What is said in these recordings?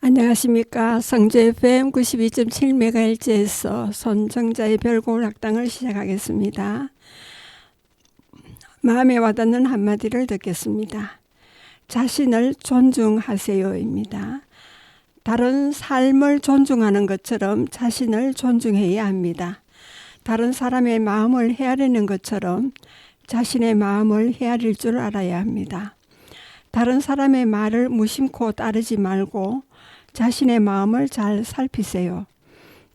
안녕하십니까. 성주 FM 92.7MHz에서 손정자의 별곡 학당을 시작하겠습니다. 마음에 와닿는 한마디를 듣겠습니다. 자신을 존중하세요입니다. 다른 삶을 존중하는 것처럼 자신을 존중해야 합니다. 다른 사람의 마음을 헤아리는 것처럼 자신의 마음을 헤아릴 줄 알아야 합니다. 다른 사람의 말을 무심코 따르지 말고 자신의 마음을 잘 살피세요.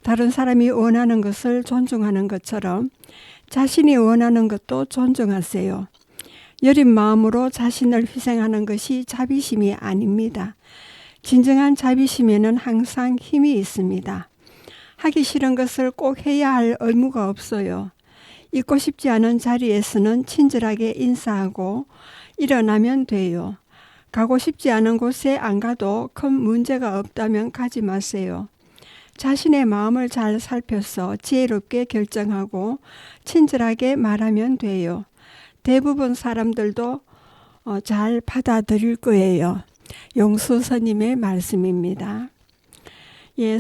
다른 사람이 원하는 것을 존중하는 것처럼 자신이 원하는 것도 존중하세요. 여린 마음으로 자신을 희생하는 것이 자비심이 아닙니다. 진정한 자비심에는 항상 힘이 있습니다. 하기 싫은 것을 꼭 해야 할 의무가 없어요. 있고 싶지 않은 자리에서는 친절하게 인사하고 일어나면 돼요. 가고 싶지 않은 곳에 안 가도 큰 문제가 없다면 가지 마세요. 자신의 마음을 잘 살펴서 지혜롭게 결정하고 친절하게 말하면 돼요. 대부분 사람들도 잘 받아들일 거예요. 용수스님의 말씀입니다.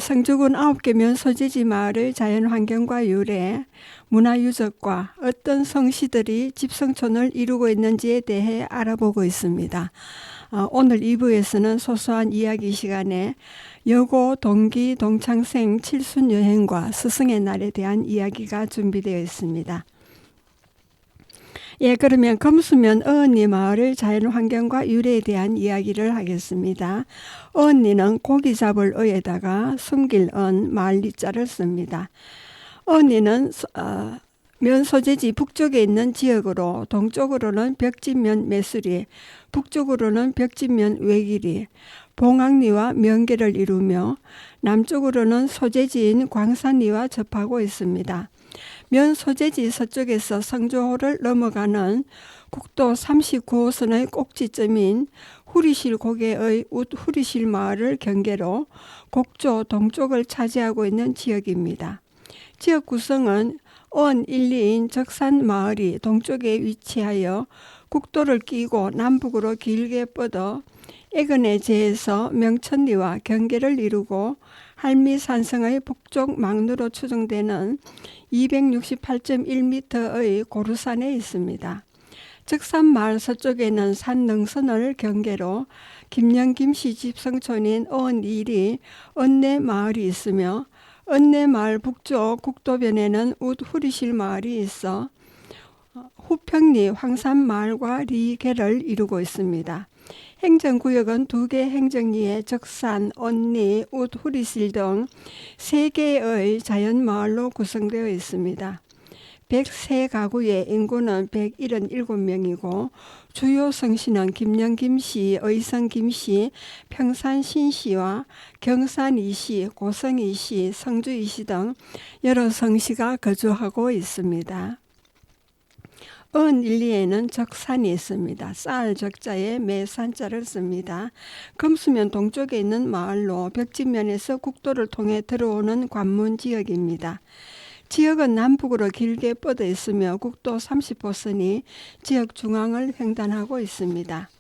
성주군 9개 면소재지 마을의 자연환경과 유래, 문화유적과 어떤 성시들이 집성촌을 이루고 있는지에 대해 알아보고 있습니다. 오늘 2부에서는 소소한 이야기 시간에 여고, 동기, 동창생 칠순여행과 스승의 날에 대한 이야기가 준비되어 있습니다. 그러면 금수면 어언리 마을의 자연환경과 유래에 대한 이야기를 하겠습니다. 어언리는 고기 잡을 어에다가 숨길 언, 말리자를 씁니다. 어언리는 면소재지 북쪽에 있는 지역으로 동쪽으로는 벽진면 매수리, 북쪽으로는 벽진면 외길이, 봉학리와 명계를 이루며 남쪽으로는 소재지인 광산리와 접하고 있습니다. 면소재지 서쪽에서 성주호를 넘어가는 국도 39호선의 꼭지점인 후리실 고개의 웃후리실 마을을 경계로 곡조 동쪽을 차지하고 있는 지역입니다. 지역 구성은 어언 1, 2인 적산 마을이 동쪽에 위치하여 국도를 끼고 남북으로 길게 뻗어 애근에 제에서 명천리와 경계를 이루고 할미산성의 북쪽 막루로 추정되는 268.1m의 고루산에 있습니다. 적산마을 서쪽에는 산능선을 경계로 김영김씨 집성촌인 어언 1이 언내마을이 있으며 언내마을 북쪽 국도변에는 웃후리실 마을이 있어 후평리 황산마을과 리계를 이루고 있습니다. 행정구역은 2개 행정리에 적산, 언리, 웃후리실 등 3개의 자연마을로 구성되어 있습니다. 103가구의 인구는 177명이고 주요 성씨는 김영김씨, 의성김씨, 평산신씨와 경산이씨, 고성이씨, 성주이씨 등 여러 성씨가 거주하고 있습니다. 어언 1, 2에는 적산이 있습니다. 쌀 적자에 매산자를 씁니다. 금수면 동쪽에 있는 마을로 벽진면에서 국도를 통해 들어오는 관문지역입니다. 지역은 남북으로 길게 뻗어 있으며 국도 30호선이 지역 중앙을 횡단하고 있습니다.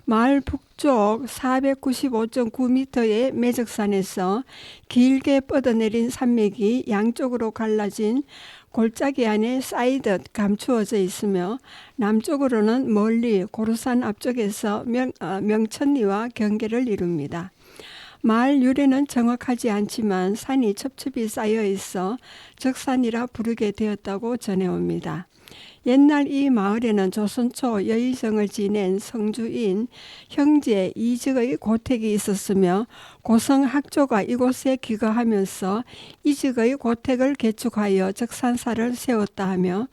마을 북쪽 495.9m의 매적산에서 길게 뻗어내린 산맥이 양쪽으로 갈라진 골짜기 안에 쌓이듯 감추어져 있으며 남쪽으로는 멀리 고루산 앞쪽에서 명천리와 경계를 이룹니다. 마을 유래는 정확하지 않지만 산이 첩첩이 쌓여 있어 적산이라 부르게 되었다고 전해옵니다. 옛날 이 마을에는 조선 초 여의정을 지낸 성주인 형제 이직의 고택이 있었으며 고성학조가 이곳에 귀가하면서 이직의 고택을 개축하여 적산사를 세웠다 하며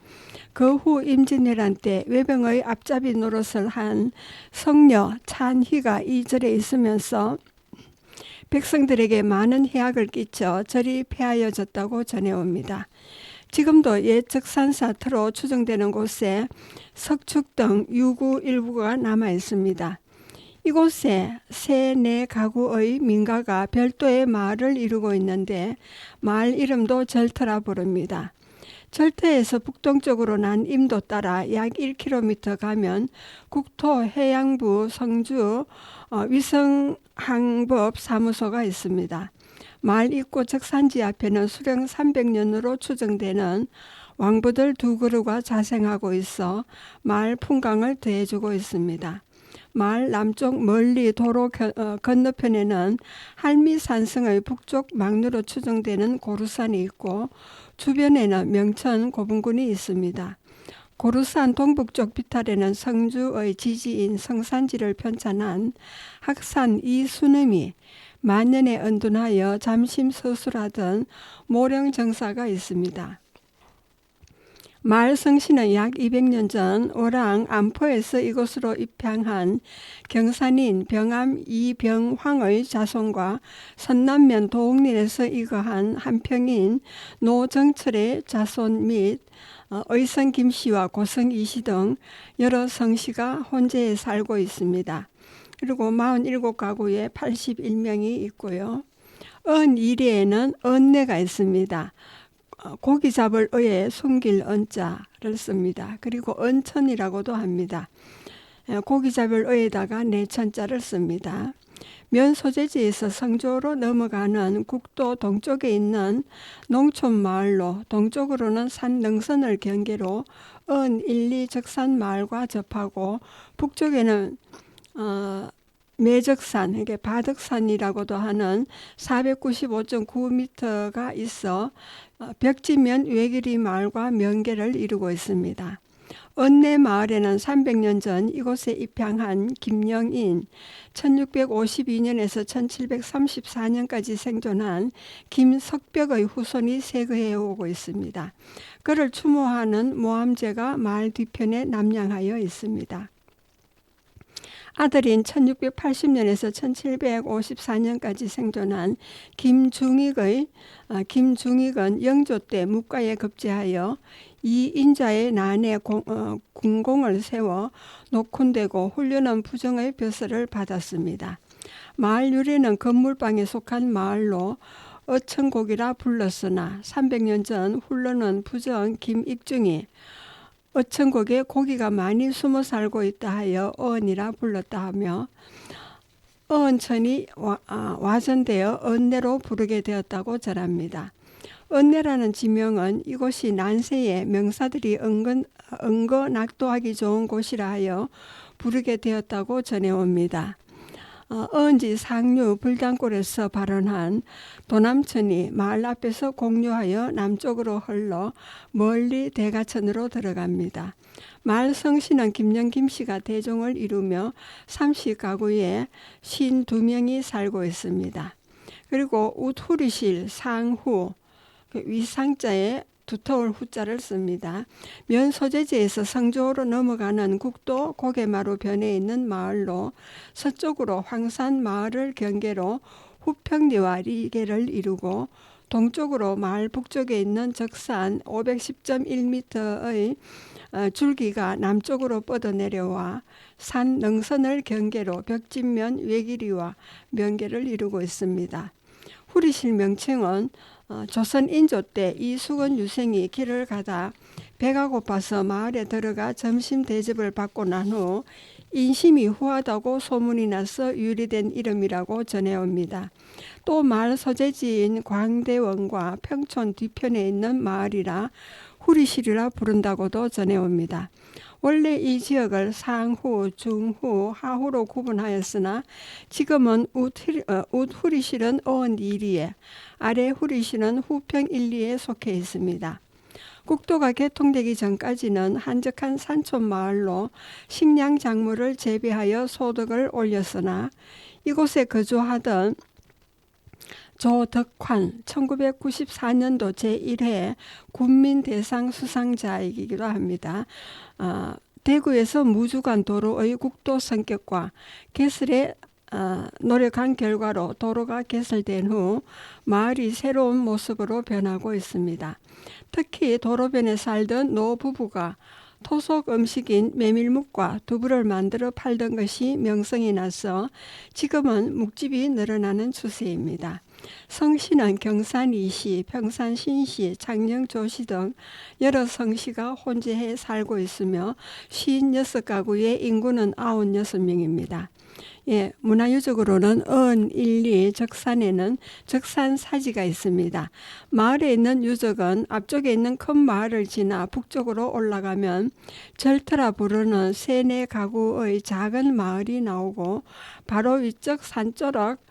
그 후 임진왜란 때 외병의 앞잡이 노릇을 한 성녀 찬희가 이 절에 있으면서 백성들에게 많은 해악을 끼쳐 절이 폐하여졌다고 전해옵니다. 지금도 옛 적산사터로 추정되는 곳에 석축 등 유구 일부가 남아 있습니다. 이곳에 3, 4가구의 민가가 별도의 마을을 이루고 있는데 마을 이름도 절터라 부릅니다. 절대에서 북동쪽으로 난 임도 따라 약 1km 가면 국토 해양부 성주 위성항법 사무소가 있습니다. 마을 입구 적산지 앞에는 수령 300년으로 추정되는 왕부들 두 그루가 자생하고 있어 마을 풍광을 더해주고 있습니다. 마을 남쪽 멀리 도로 건너편에는 할미산성의 북쪽 막루로 추정되는 고루산이 있고 주변에는 명천 고분군이 있습니다. 고루산 동북쪽 비탈에는 성주의 지지인 성산지를 편찬한 학산 이순음이 만년에 은둔하여 잠심서술하던 모령정사가 있습니다. 마을 성씨는 약 200년 전 오랑 안포에서 이곳으로 입향한 경산인 병암 이병황의 자손과 선남면 도옥린에서 이거한 한평인 노정철의 자손 및 의성 김씨와 고성 이씨 등 여러 성씨가 혼재해 살고 있습니다. 그리고 47가구에 81명이 있고요. 은이리에는 은내가 있습니다. 고기 잡을 의에 숨길 은자를 씁니다. 그리고 은천이라고도 합니다. 고기 잡을 의에다가 내천자를 습니다. 면 소재지에서 성주로 넘어가는 국도 동쪽에 있는 농촌 마을로 동쪽으로는 산 능선을 경계로 은 1, 2 적산 마을과 접하고 북쪽에는 매적산, 이게 바덕산이라고도 하는 495.9m가 있어 벽지면 외길이 마을과 면계를 이루고 있습니다. 은내 마을에는 300년 전 이곳에 입향한 김영인, 1652년에서 1734년까지 생존한 김석벽의 후손이 세거해 오고 있습니다. 그를 추모하는 모함제가 마을 뒤편에 남양하여 있습니다. 아들인 1680년에서 1754년까지 생존한 김중익은 영조 때 묵가에 급제하여 이인자의 난에 군공을 세워 녹훈되고 훈련한 부정의 벼슬을 받았습니다. 마을 유래는 건물방에 속한 마을로 어천곡이라 불렀으나 300년 전 훈련한 부정 김익중이 어천곡에 고기가 많이 숨어 살고 있다 하여 어언이라 불렀다 하며 어언천이 와전되어 은내로 부르게 되었다고 전합니다. 은내라는 지명은 이곳이 난세에 명사들이 은거 낙도하기 좋은 곳이라 하여 부르게 되었다고 전해옵니다. 어언지 상류 불당골에서 발원한 도남천이 마을 앞에서 공유하여 남쪽으로 흘러 멀리 대가천으로 들어갑니다. 마을 성씨는 김영김씨가 대종을 이루며 30가구에 52명이 살고 있습니다. 그리고 우후리실 상후 위상자에 두터울 후자를 씁니다. 면 소재지에서 성주로 넘어가는 국도 고개마루 변에 있는 마을로 서쪽으로 황산 마을을 경계로 후평리와 리계를 이루고 동쪽으로 마을 북쪽에 있는 적산 510.1m의 줄기가 남쪽으로 뻗어내려와 산 능선을 경계로 벽진면 외길이와 면계를 이루고 있습니다. 후리실 명칭은 조선 인조 때 이수건 유생이 길을 가다 배가 고파서 마을에 들어가 점심 대접을 받고 난 후 인심이 후하다고 소문이 나서 유래된 이름이라고 전해옵니다. 또 마을 소재지인 광대원과 평촌 뒤편에 있는 마을이라 후리실이라 부른다고도 전해옵니다. 원래 이 지역을 상후, 중후, 하후로 구분하였으나 지금은 웃후리실은 어언 1리에, 아래 후리실은 후평 1리에 속해 있습니다. 국도가 개통되기 전까지는 한적한 산촌 마을로 식량 작물을 재배하여 소득을 올렸으나 이곳에 거주하던 조덕환 1994년도 제1회 군민대상 수상자이기도 합니다. 대구에서 무주간 도로의 국도 성격과 개설에 노력한 결과로 도로가 개설된 후 마을이 새로운 모습으로 변하고 있습니다. 특히 도로변에 살던 노부부가 토속 음식인 메밀묵과 두부를 만들어 팔던 것이 명성이 나서 지금은 묵집이 늘어나는 추세입니다. 성씨는 경산 이씨, 평산 신씨, 장령 조씨 등 여러 성씨가 혼재해 살고 있으며 56가구의 인구는 96명입니다. 예, 문화유적으로는 은 1, 2 적산에는 적산 사지가 있습니다. 마을에 있는 유적은 앞쪽에 있는 큰 마을을 지나 북쪽으로 올라가면 절터라 부르는 3, 4가구의 작은 마을이 나오고 바로 위쪽 산조락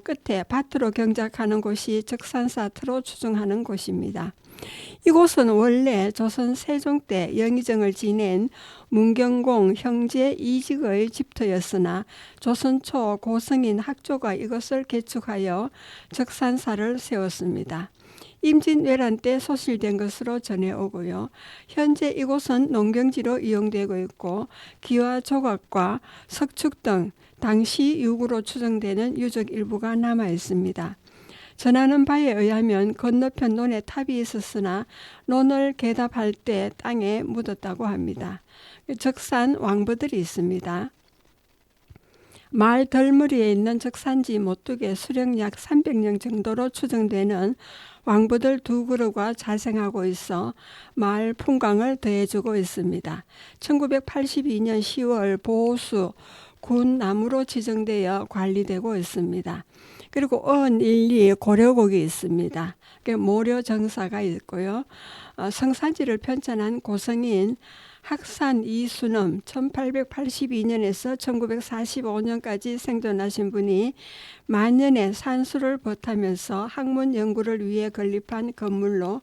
끝에 밭으로 경작하는 곳이 적산사트로 추정하는 곳입니다. 이곳은 원래 조선 세종 때 영의정을 지낸 문경공 형제 이직의 집터였으나 조선 초 고성인 학조가 이것을 개축하여 적산사를 세웠습니다. 임진왜란 때 소실된 것으로 전해오고요. 현재 이곳은 농경지로 이용되고 있고 기와 조각과 석축 등 당시 유구로 추정되는 유적 일부가 남아 있습니다. 전하는 바에 의하면 건너편 논에 탑이 있었으나 논을 개답할 때 땅에 묻었다고 합니다. 적산 왕부들이 있습니다. 마을 덜머리에 있는 적산지 못두개 수령 약 300명 정도로 추정되는 왕부들 2그루가 자생하고 있어 마을 풍광을 더해주고 있습니다. 1982년 10월 보호수 군나무로 지정되어 관리되고 있습니다. 그리고 은 1, 2 고려곡이 있습니다. 모려정사가 있고요. 성산지를 편찬한 고성인 학산 이순엄 1882년에서 1945년까지 생존하신 분이 만년의 산수를 벗하면서 학문 연구를 위해 건립한 건물로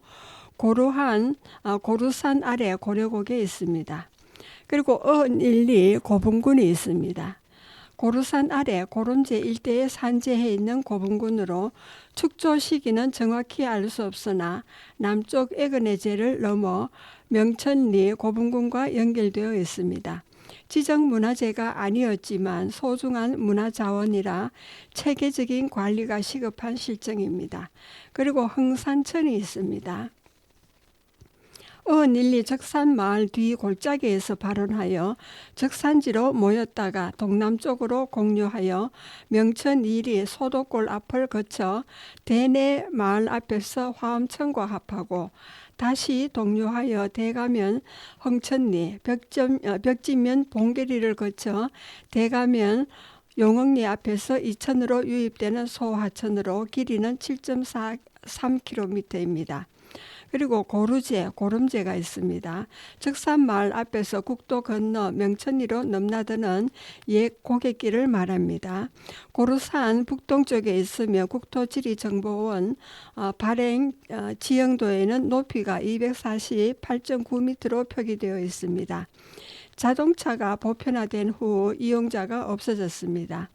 고루산 아래 고려곡에 있습니다. 그리고 은 1, 2 고분군이 있습니다. 고루산 아래 고름제 일대에 산재해 있는 고분군으로 축조 시기는 정확히 알 수 없으나 남쪽 애근해제를 넘어 명천리 고분군과 연결되어 있습니다. 지정문화재가 아니었지만 소중한 문화자원이라 체계적인 관리가 시급한 실정입니다. 그리고 흥산천이 있습니다. 은 1, 2 적산마을 뒤 골짜기에서 발원하여 적산지로 모였다가 동남쪽으로 공류하여 명천 1리 소도골 앞을 거쳐 대내 마을 앞에서 화엄천과 합하고 다시 동류하여 대가면 흥천리 벽지면 봉계리를 거쳐 대가면 용흥리 앞에서 이천으로 유입되는 소하천으로 길이는 7.43km입니다. 그리고 고름제가 있습니다. 적산마을 앞에서 국도 건너 명천리로 넘나드는 옛 고갯길을 말합니다. 고루산 북동쪽에 있으며 국토지리정보원 발행 지형도에는 높이가 248.9m로 표기되어 있습니다. 자동차가 보편화된 후 이용자가 없어졌습니다.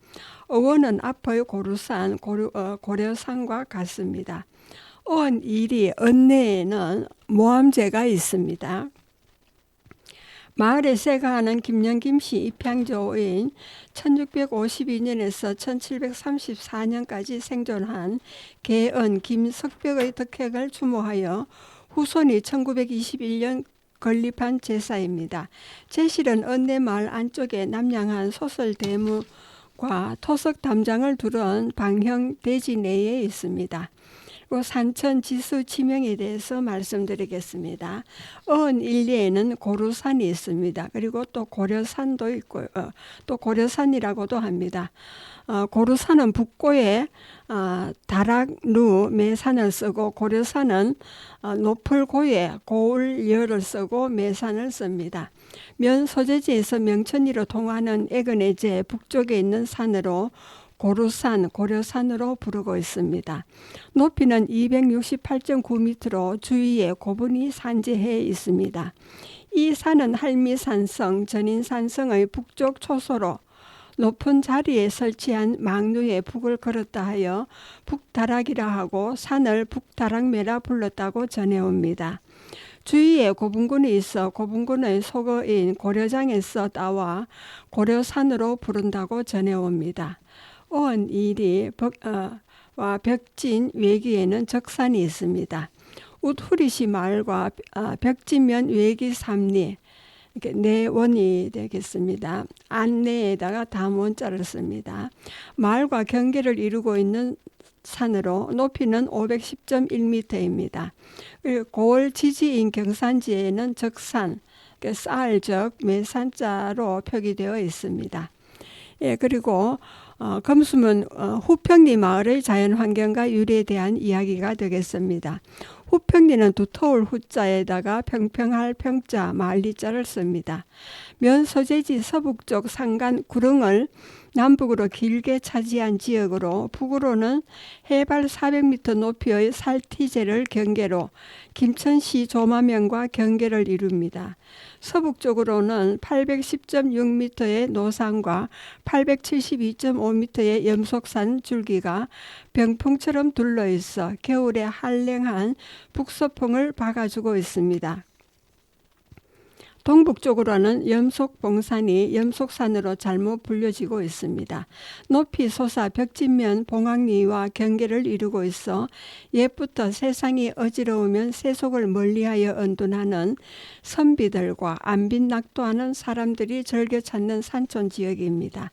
어원은 앞의 고루산, 고려산과 같습니다. 은 1리 언내에는 모함제가 있습니다. 마을에 세가하는 김영김씨 입향조인 1652년에서 1734년까지 생존한 계은 김석벽의 덕획을 추모하여 후손이 1921년 건립한 제사입니다. 제실은 언내마을 안쪽에 남양한 소설대무과 토석 담장을 두른 방형 대지 내에 있습니다. 산천 지수 지명에 대해서 말씀드리겠습니다. 은 1, 2에는 고루산이 있습니다. 그리고 또 고려산도 있고 또 고려산이라고도 합니다. 고루산은 북고에 다락루 매산을 쓰고 고려산은 노풀고에 고울열을 쓰고 매산을 씁니다. 면 소재지에서 명천리로 통하는 애근해제 북쪽에 있는 산으로 고루산, 고려산으로 부르고 있습니다. 높이는 268.9m로 주위에 고분이 산재해 있습니다. 이 산은 할미산성, 전인산성의 북쪽 초소로 높은 자리에 설치한 망루의 북을 걸었다 하여 북다락이라 하고 산을 북다락매라 불렀다고 전해옵니다. 주위에 고분군이 있어 고분군의 소거인 고려장에서 따와 고려산으로 부른다고 전해옵니다. 은 1리 와 벽진 외기에는 적산이 있습니다. 웃후리시 마을과 벽진면 외기 3리 이렇게 내원이 되겠습니다. 안내에다가 담원자를 씁니다. 마을과 경계를 이루고 있는 산으로 높이는 510.1m입니다. 그리고 고을 지지인 경산지에는 적산, 쌀적, 매산자로 표기되어 있습니다. 예, 그리고 금수문 후평리 마을의 자연환경과 유래에 대한 이야기가 되겠습니다. 후평리는 두터울 후자에다가 평평할 평자, 말리자를 씁니다. 면 소재지 서북쪽 산간 구릉을 남북으로 길게 차지한 지역으로 북으로는 해발 400m 높이의 살티제를 경계로 김천시 조마면과 경계를 이룹니다. 서북쪽으로는 810.6m의 노산과 872.5m의 염속산 줄기가 병풍처럼 둘러있어 겨울에 한랭한 북서풍을 박아주고 있습니다. 동북쪽으로는 염속봉산이 염속산으로 잘못 불려지고 있습니다. 높이 솟아 벽진면 봉황리와 경계를 이루고 있어 옛부터 세상이 어지러우면 세속을 멀리하여 언둔하는 선비들과 안빈낙도하는 사람들이 즐겨 찾는 산촌 지역입니다.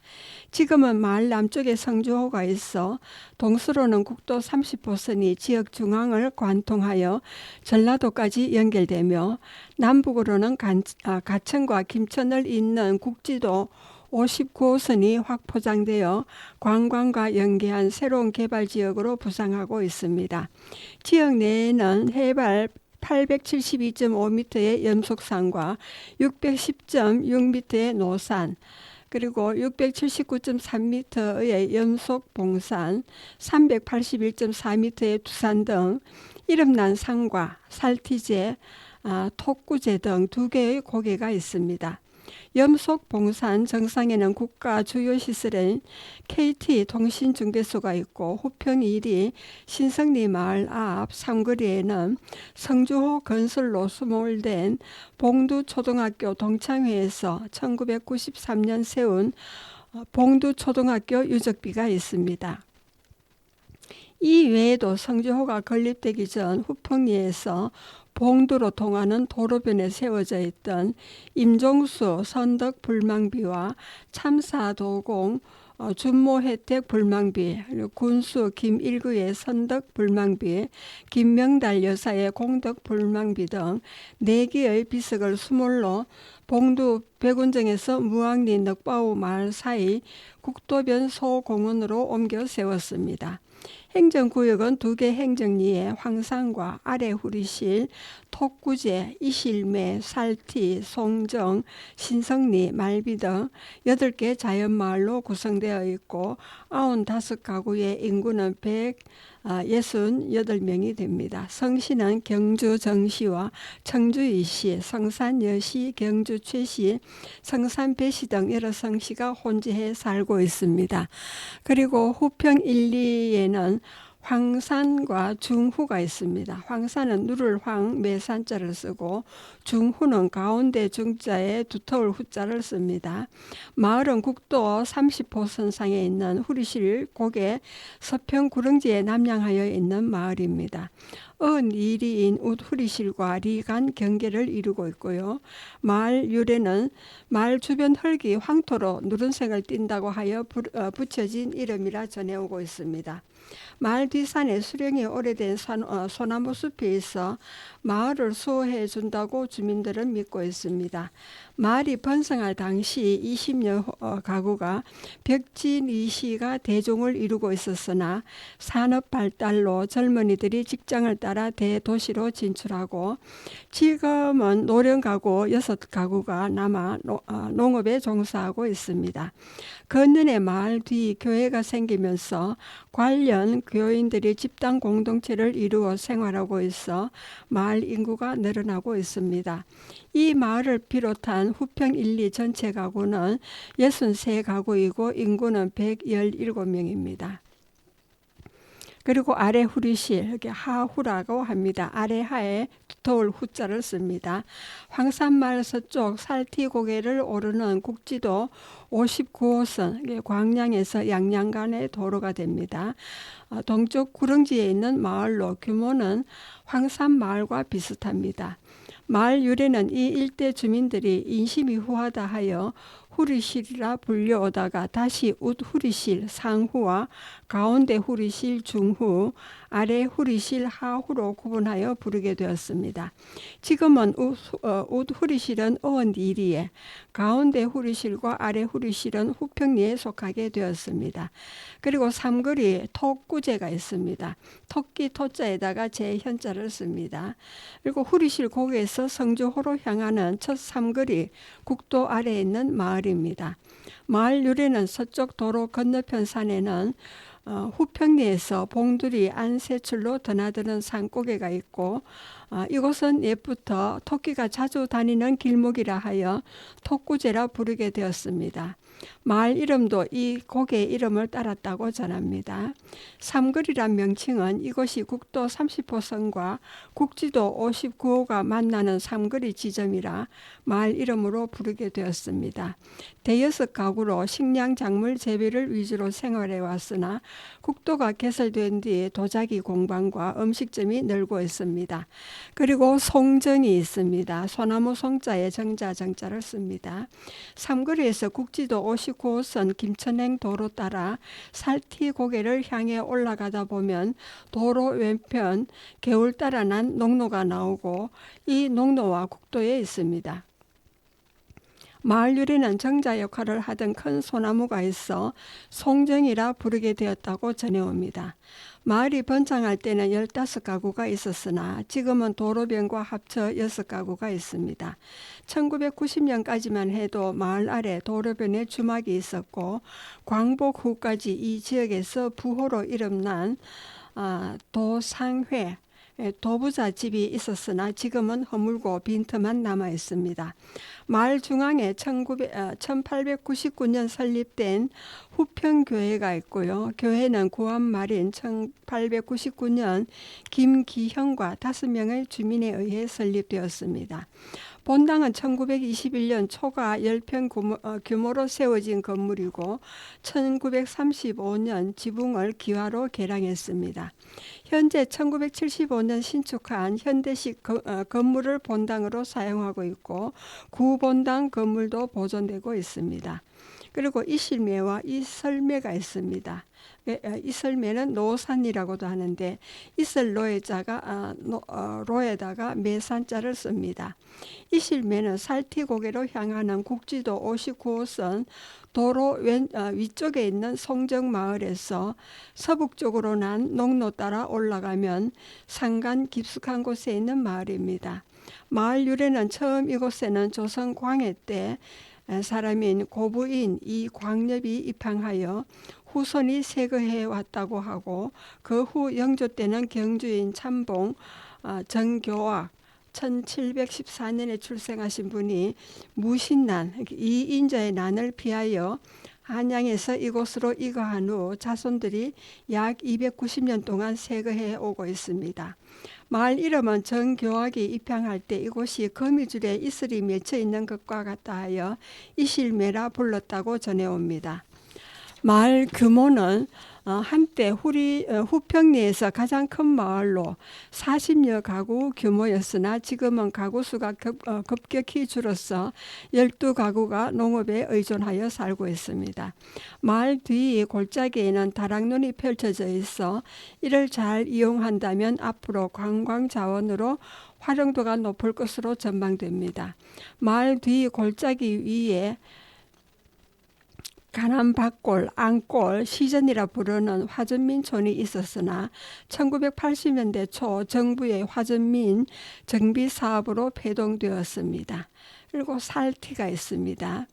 지금은 마을 남쪽에 성주호가 있어 동서로는 국도 30호선이 지역 중앙을 관통하여 전라도까지 연결되며 남북으로는 가천과 김천을 잇는 국지도 59호선이 확포장되어 관광과 연계한 새로운 개발지역으로 부상하고 있습니다. 지역 내에는 해발 872.5m의 염속산과 610.6m의 노산, 그리고 679.3m의 염속봉산, 381.4m의 두산 등 이름난 산과 살티제, 톡구제 등 2개의 고개가 있습니다. 염속봉산 정상에는 국가 주요 시설인 KT 통신중개소가 있고 후평 1위 신성리 마을 앞 삼거리에는 성주호 건설로 수몰된 봉두초등학교 동창회에서 1993년 세운 봉두초등학교 유적비가 있습니다. 이 외에도 성주호가 건립되기 전 후평리에서 봉두로 통하는 도로변에 세워져 있던 임종수 선덕 불망비와 참사도공 준모혜택 불망비, 군수 김일구의 선덕 불망비, 김명달 여사의 공덕 불망비 등 4개의 비석을 수몰로 봉두 백운정에서 무왕리 넉바우 마을 사이 국도변 소공원으로 옮겨 세웠습니다. 행정구역은 2개 행정리에 황산과 아래후리실, 톡구제, 이실매, 살티, 송정, 신성리, 말비 등 8개 자연마을로 구성되어 있고 95가구의 인구는 168명이 됩니다. 성시는 경주 정시와 청주 이시, 성산 여시, 경주 최시, 성산 배시 등 여러 성시가 혼재해 살고 있습니다. 그리고 후평 1, 2에는 황산과 중후가 있습니다. 황산은 누를 황, 매산자를 쓰고 중후는 가운데 중자에 두터울 후자를 씁니다. 마을은 국도 30호선상에 있는 후리실 고개 서평 구릉지에 남양하여 있는 마을입니다. 이리인 웃후리실과 리간 경계를 이루고 있고요. 마을 유래는 마을 주변 흙이 황토로 누른색을 띈다고 하여 붙여진 이름이라 전해오고 있습니다. 마을 뒷산에 수령이 오래된 소나무 숲이 있어 마을을 수호해 준다고 주민들은 믿고 있습니다. 마을이 번성할 당시 20여 가구가 벽진이시가 대종을 이루고 있었으나 산업 발달로 젊은이들이 직장을 따라 대도시로 진출하고 지금은 노령 가구 6가구가 남아 농업에 종사하고 있습니다. 근년에 마을 뒤 교회가 생기면서 관련 교인들이 집단 공동체를 이루어 생활하고 있어 마을 인구가 늘어나고 있습니다. 이 마을을 비롯한 후평 1, 2 전체 가구는 63가구이고 인구는 117명입니다. 그리고 아래 후리실, 이렇게 하후라고 합니다. 아래 하에 두터울 후자를 씁니다. 황산마을 서쪽 살티고개를 오르는 국지도 59호선, 광양에서 양양 간의 도로가 됩니다. 동쪽 구릉지에 있는 마을로 규모는 황산마을과 비슷합니다. 마을 유래는 이 일대 주민들이 인심이 후하다 하여 후리실이라 불려오다가 다시 웃후리실 상후와 가운데 후리실 중후, 아래 후리실 하후로 구분하여 부르게 되었습니다. 지금은 웃후리실은 어원리에, 가운데 후리실과 아래 후리실은 후평리에 속하게 되었습니다. 그리고 삼거리에 톡구제가 있습니다. 토끼 토자에다가 제 현자를 씁니다. 그리고 후리실 고개에서 성주호로 향하는 첫 삼거리 국도 아래에 있는 마을입니다. 마을 유래는 서쪽 도로 건너편 산에는 후평리에서 봉두리 안새출로 드나드는 산고개가 있고 이곳은 옛부터 토끼가 자주 다니는 길목이라 하여 톡구제라 부르게 되었습니다. 마을 이름도 이 고개 이름을 따랐다고 전합니다. 삼거리란 명칭은 이곳이 국도 30호선과 국지도 59호가 만나는 삼거리 지점이라 마을 이름으로 부르게 되었습니다. 대여섯 가구로 식량 작물 재배를 위주로 생활해 왔으나 국도가 개설된 뒤에 도자기 공방과 음식점이 늘고 있습니다. 그리고 송정이 있습니다. 소나무 송자에 정자 정자를 씁니다. 삼거리에서 국지도 59호선 김천행 도로 따라 살티 고개를 향해 올라가다 보면 도로 왼편 개울 따라 난 농로가 나오고 이 농로와 국도에 있습니다. 마을 유래는 정자 역할을 하던 큰 소나무가 있어 송정이라 부르게 되었다고 전해옵니다. 마을이 번창할 때는 15가구가 있었으나 지금은 도로변과 합쳐 6가구가 있습니다. 1990년까지만 해도 마을 아래 도로변에 주막이 있었고 광복 후까지 이 지역에서 부호로 이름난 도상회 도부자 집이 있었으나 지금은 허물고 빈틈만 남아 있습니다. 마을 중앙에 1899년 설립된 후평교회가 있고요. 교회는 구암 말인 1899년 김기형과 5명의 주민에 의해 설립되었습니다. 본당은 1921년 초가 10평 규모로 세워진 건물이고 1935년 지붕을 기와로 개량했습니다. 현재 1975년 신축한 현대식 건물을 본당으로 사용하고 있고 구본당 건물도 보존되고 있습니다. 그리고 이실매와 이설매가 있습니다. 이설매는 노산이라고도 하는데 이설로에다가 로에다가 매산자를 씁니다. 이실매는 살티고개로 향하는 국지도 59호선 도로 위쪽에 있는 송정마을에서 서북쪽으로 난 농로 따라 올라가면 산간 깊숙한 곳에 있는 마을입니다. 마을 유래는 처음 이곳에는 조선 광해 때 사람인 고부인 이광엽이 입항하여 후손이 세거해 왔다고 하고 그 후 영조 때는 경주인 참봉 정교학 1714년에 출생하신 분이 무신난 이인자의 난을 피하여 한양에서 이곳으로 이거한 후 자손들이 약 290년 동안 세거해 오고 있습니다. 마을 이름은 정교학이 입향할 때 이곳이 거미줄에 이슬이 맺혀 있는 것과 같다 하여 이실매라 불렀다고 전해옵니다. 마을 규모는 한때 후평리에서 가장 큰 마을로 40여 가구 규모였으나 지금은 가구 수가 급격히 줄어서 12가구가 농업에 의존하여 살고 있습니다. 마을 뒤 골짜기에는 다락눈이 펼쳐져 있어 이를 잘 이용한다면 앞으로 관광 자원으로 활용도가 높을 것으로 전망됩니다. 마을 뒤 골짜기 위에 가남밭골, 안골, 시전이라 부르는 화전민촌이 있었으나 1980년대 초 정부의 화전민 정비 사업으로 폐동되었습니다. 그리고 살티가 있습니다.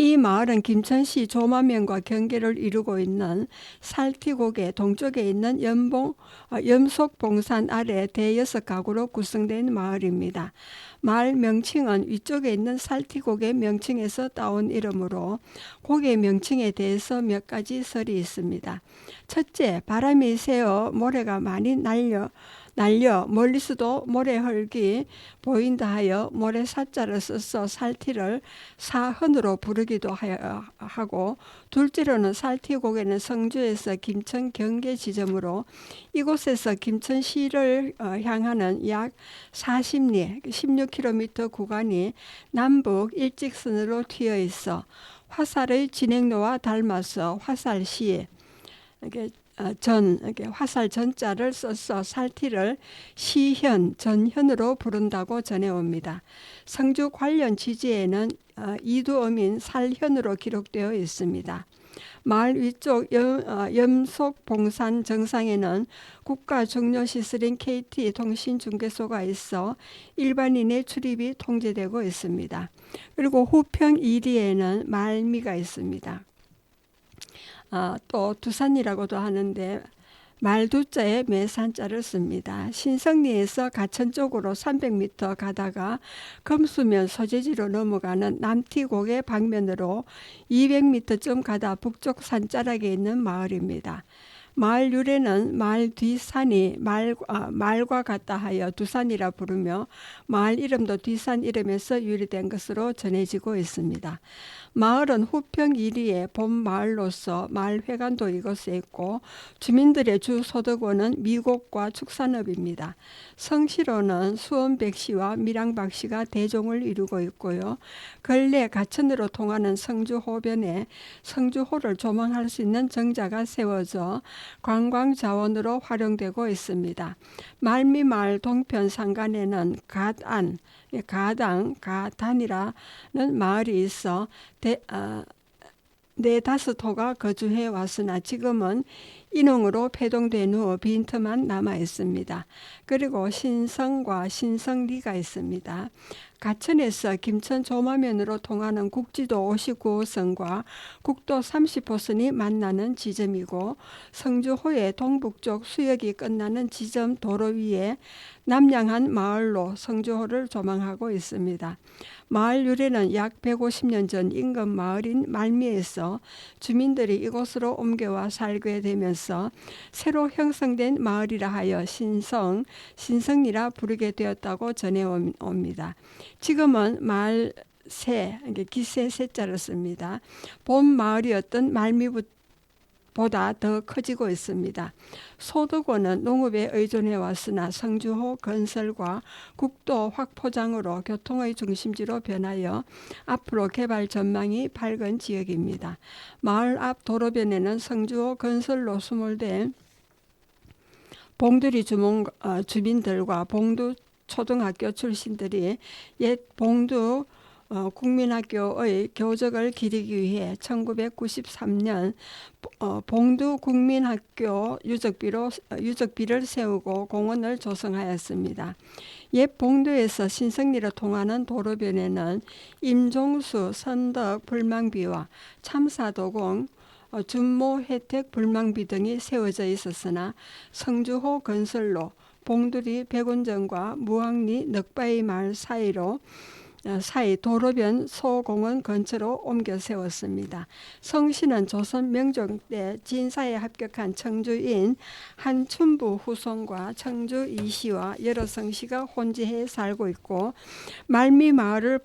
이 마을은 김천시 조마면과 경계를 이루고 있는 살티고개 동쪽에 있는 염속봉산 아래 대여섯 가구로 구성된 마을입니다. 마을 명칭은 위쪽에 있는 살티고개 명칭에서 따온 이름으로 고개 명칭에 대해서 몇 가지 설이 있습니다. 첫째, 바람이 새어 모래가 많이 날려 멀리서도 모래 흙이 보인다 하여 모래사자를 써서 살티를 사헌으로 부르기도 하고, 둘째로는 살티곡에는 성주에서 김천 경계 지점으로 이곳에서 김천시를 향하는 약 40리 16km 구간이 남북 일직선으로 튀어 있어 화살의 진행로와 닮아서 화살시 화살 전자를 써서 살티를 시현, 전현으로 부른다고 전해옵니다. 성주 관련 지지에는 이두어민 살현으로 기록되어 있습니다. 마을 위쪽 염속봉산 정상에는 국가중요시설인 KT 통신중개소가 있어 일반인의 출입이 통제되고 있습니다. 그리고 후평 1리에는 말미가 있습니다. 또 두산이라고도 하는데 말두자에 매산자를 씁니다. 신성리에서 가천 쪽으로 300m 가다가 금수면 소재지로 넘어가는 남티곡의 방면으로 200m쯤 가다 북쪽 산자락에 있는 마을입니다. 마을 유래는 말 뒤산이 말과 같다 하여 두산이라 부르며 마을 이름도 뒤산 이름에서 유래된 것으로 전해지고 있습니다. 마을은 후평 1리의 본마을로서 마을회관도 이곳에 있고 주민들의 주 소득원은 미곡과 축산업입니다. 성시로는 수원백시와 밀양박시가 대종을 이루고 있고요. 근래 가천으로 통하는 성주호변에 성주호를 조망할 수 있는 정자가 세워져 관광자원으로 활용되고 있습니다. 말미마을 동편 상간에는 가당, 가단이라는 마을이 있어 네다섯 호가 거주해 왔으나 지금은 인흥으로 폐동된 후 빈틈만 남아 있습니다. 그리고 신성과 신성리가 있습니다. 가천에서 김천 조마면으로 통하는 국지도 59호선과 국도 30호선이 만나는 지점이고 성주호의 동북쪽 수역이 끝나는 지점 도로 위에 남양한 마을로 성주호를 조망하고 있습니다. 마을 유래는 약 150년 전 인근 마을인 말미에서 주민들이 이곳으로 옮겨와 살게 되면서 새로 형성된 마을이라 하여 신성리라 부르게 되었다고 전해옵니다. 지금은 마을 기세 세자를 씁니다. 본 마을이었던 말미보다 더 커지고 있습니다. 소득원은 농업에 의존해 왔으나 성주호 건설과 국도 확포장으로 교통의 중심지로 변하여 앞으로 개발 전망이 밝은 지역입니다. 마을 앞 도로변에는 성주호 건설로 수몰된 봉두리 주민들과 봉두 초등학교 출신들이 옛 봉두 국민학교의 교적을 기리기 위해 1993년 봉두 국민학교 유적비를 세우고 공원을 조성하였습니다. 옛 봉두에서 신성리로 통하는 도로변에는 임종수, 선덕, 불망비와 참사도공, 준모 혜택 불망비 등이 세워져 있었으나 성주호 건설로 봉두리 백운정과 무항리 넉바위 마을 사이 도로변 소공원 근처로 옮겨 세웠습니다. 성시는 조선 명종 때 진사에 합격한 청주인 한춘부 후손과 청주 이시와 여러 성시가 혼재해 살고 있고 말미 마을을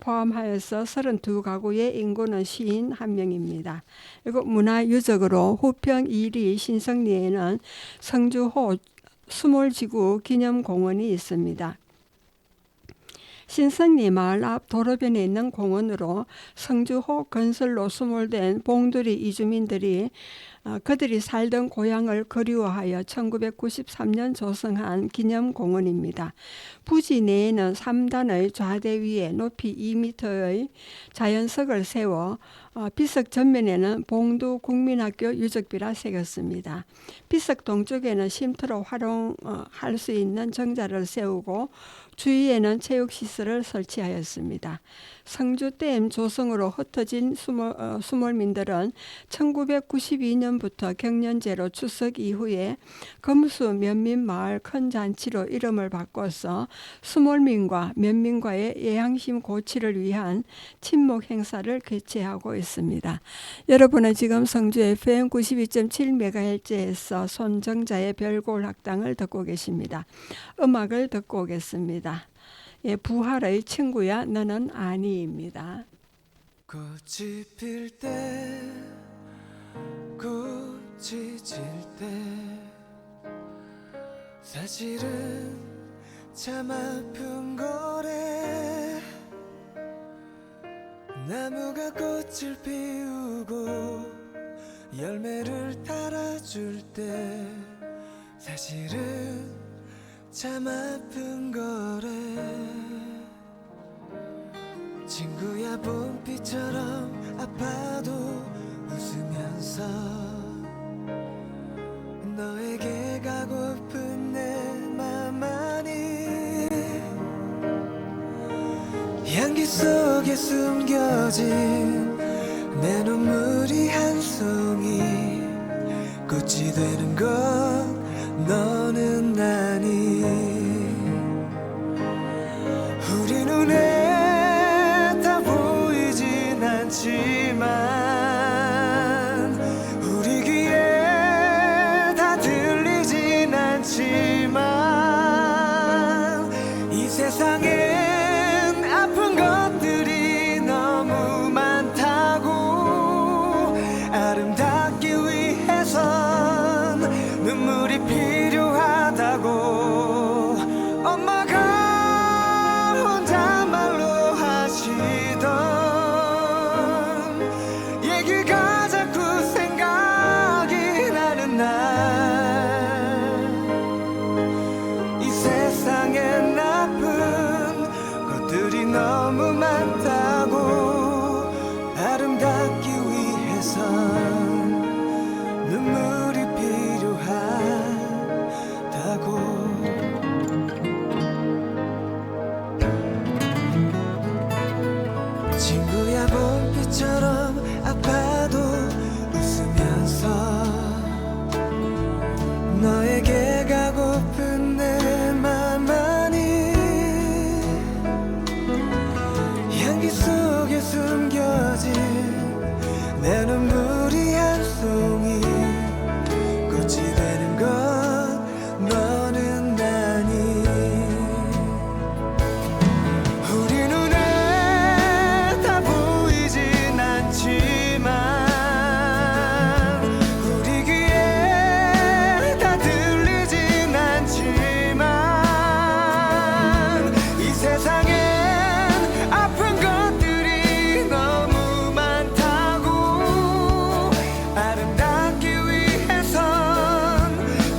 포함하여서 32가구의 인구는 51명입니다. 그리고 문화유적으로 후평 1리 신성리에는 성주호 수몰지구 기념공원이 있습니다. 신성리 마을 앞 도로변에 있는 공원으로 성주호 건설로 수몰된 봉두리 이주민들이 그들이 살던 고향을 그리워하여 1993년 조성한 기념공원입니다. 부지 내에는 3단의 좌대 위에 높이 2m의 자연석을 세워 비석 전면에는 봉두 국민학교 유적비라 새겼습니다. 비석 동쪽에는 쉼터로 활용할 수 있는 정자를 세우고 주위에는 체육시설을 설치하였습니다. 성주댐 조성으로 흩어진 수몰민들은 1992년부터 경년제로 추석 이후에 금수 면민마을 큰 잔치로 이름을 바꿔서 수몰민과 면민과의 예향심 고치를 위한 친목 행사를 개최하고 있습니다. 하겠습니다. 여러분은 지금 성주 FM 92.7MHz에서 손정자의 별골 학당을 듣고 계십니다. 음악을 듣고 오겠습니다. 예, 부활의 친구야 너는 아니입니다. 꽃이 필 때, 꽃이 질 때, 사실은 참 아픈 거래. 나무가 꽃을 피우고 열매를 달아줄 때, 사실은 참 아픈 거래. 친구야 봄비처럼 아파도 웃으면서 너에게 가고픈 내 맘만이 향기 속에 숨겨진 내 눈물이 한 송이 꽃이 되는 건 너는 아니. 우리 눈에 다 보이진 않지만 우리 귀에 다 들리진 않지만 이 세상엔 아픈 것들이 너무 많다고. 아름답기 위해선 눈물이 필요하다고. 엄마가 얘기가 자꾸 생각이 나는 날. 이 세상에 나쁜 것들이 너무 많다고. 아름답기 위해선 눈물이 필요하다고. 친구야 봄비처럼 아파도 웃으면서 너에게 가고픈 내 맘만이 향기 속에 숨겨진 내 눈물이 한 송이 꽃이 되는 건 너는 아니. 우리 눈에 다 보이진 않지만 우리 귀에 다 들리진 않지만 이 세상엔 아픈 것들이 너무 많다고. 아름답기 위해선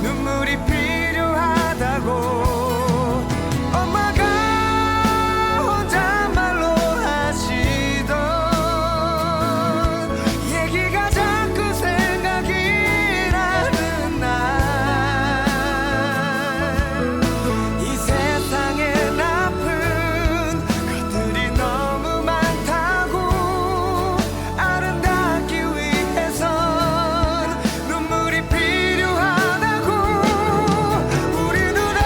눈물이 필요하다고. 엄마가 혼잣말로 하시던 얘기가 자꾸 생각이 나는 날. 이 세상엔 아픈 것들이 너무 많다고. 아름답기 위해선 눈물이 필요하다고. 우리 눈에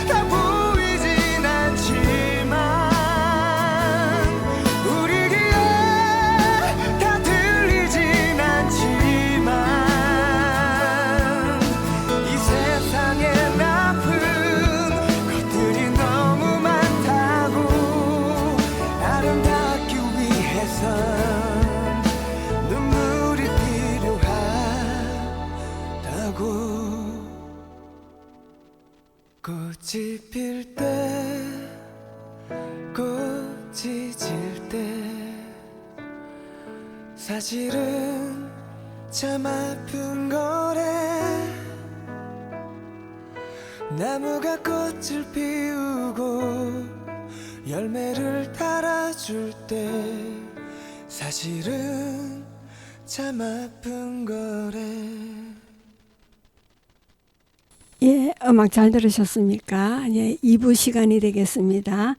다 보이진 않지만 우리 귀에 다 들리진 않지만 이 세상엔 아픈 것들이 너무 많다고. 아름답기 위해선 눈물이 필요하다고. 꽃이 필 때, 꽃이 질 때, 사실은 참 아픈 거래. 나무가 꽃을 피우고 열매를 달아줄 때, 사실은 참 아픈 거래. 예, 음악 잘 들으셨습니까? 예, 2부 시간이 되겠습니다.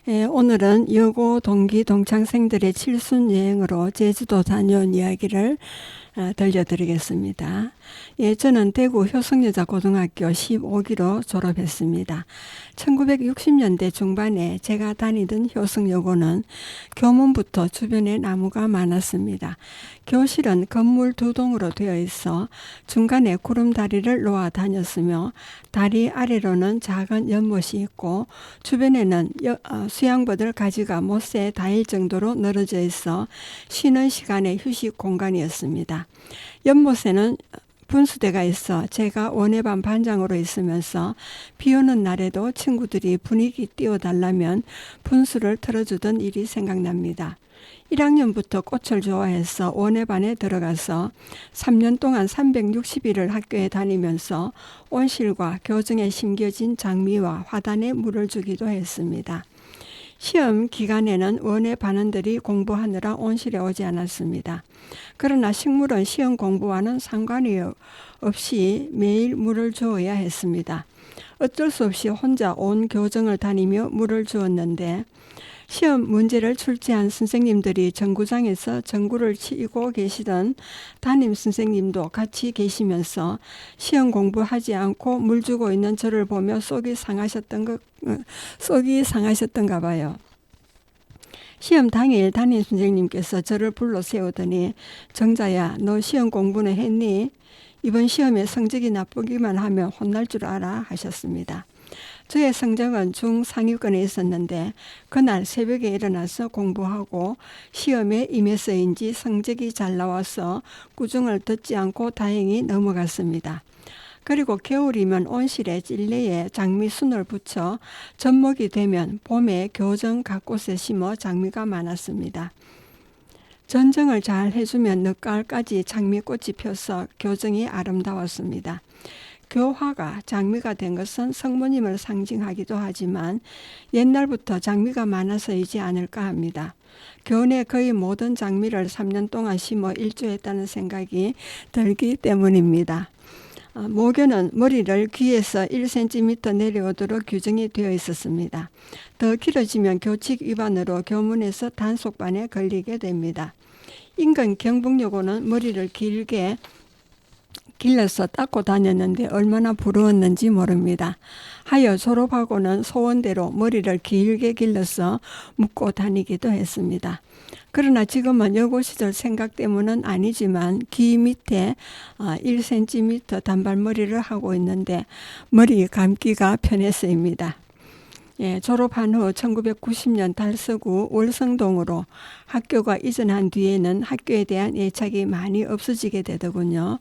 예, 오늘은 여고 동기 동창생들의 칠순 여행으로 제주도 다녀온 이야기를 들려드리겠습니다. 예, 저는 대구 효성여자고등학교 15기로 졸업했습니다. 1960년대 중반에 제가 다니던 효성여고는 교문부터 주변에 나무가 많았습니다. 교실은 건물 2동으로 되어 있어 중간에 구름다리를 놓아 다녔으며 다리 아래로는 작은 연못이 있고 주변에는 수양버들 가지가 못새에 닿을 정도로 늘어져 있어 쉬는 시간에 휴식 공간이었습니다. 연못에는 분수대가 있어 제가 원예반 반장으로 있으면서 비 오는 날에도 친구들이 분위기 띄워달라면 분수를 틀어주던 일이 생각납니다. 1학년부터 꽃을 좋아해서 원예반에 들어가서 3년 동안 360일을 학교에 다니면서 온실과 교정에 심겨진 장미와 화단에 물을 주기도 했습니다. 시험 기간에는 원예 반원들이 공부하느라 온실에 오지 않았습니다. 그러나 식물은 시험 공부와는 상관이 없이 매일 물을 주어야 했습니다. 어쩔 수 없이 혼자 온 교정을 다니며 물을 주었는데 시험 문제를 출제한 선생님들이 정구장에서 전구를 치고 계시던 담임 선생님도 같이 계시면서 시험 공부하지 않고 물 주고 있는 저를 보며 속이 상하셨던가 봐요. 시험 당일 담임 선생님께서 저를 불러 세우더니 정자야, 너 시험 공부는 했니? 이번 시험에 성적이 나쁘기만 하면 혼날 줄 알아 하셨습니다. 저의 성적은 중상위권에 있었는데 그날 새벽에 일어나서 공부하고 시험에 임해서인지 성적이 잘 나와서 꾸중을 듣지 않고 다행히 넘어갔습니다. 그리고 겨울이면 온실에 찔레에 장미순을 붙여 접목이 되면 봄에 교정 각곳에 심어 장미가 많았습니다. 전정을 잘 해주면 늦가을까지 장미꽃이 펴서 교정이 아름다웠습니다. 교화가 장미가 된 것은 성모님을 상징하기도 하지만 옛날부터 장미가 많아서이지 않을까 합니다. 교내 거의 모든 장미를 3년 동안 심어 일조했다는 생각이 들기 때문입니다. 모교는 머리를 귀에서 1cm 내려오도록 규정이 되어 있었습니다. 더 길어지면 교칙 위반으로 교문에서 단속반에 걸리게 됩니다. 인근 경북여고는 머리를 길게 길러서 닦고 다녔는데 얼마나 부러웠는지 모릅니다. 하여 졸업하고는 소원대로 머리를 길게 길러서 묶고 다니기도 했습니다. 그러나 지금은 여고 시절 생각 때문은 아니지만 귀 밑에 1cm 단발머리를 하고 있는데 머리 감기가 편해서입니다. 예, 졸업한 후 1990년 달서구 월성동으로 학교가 이전한 뒤에는 학교에 대한 애착이 많이 없어지게 되더군요.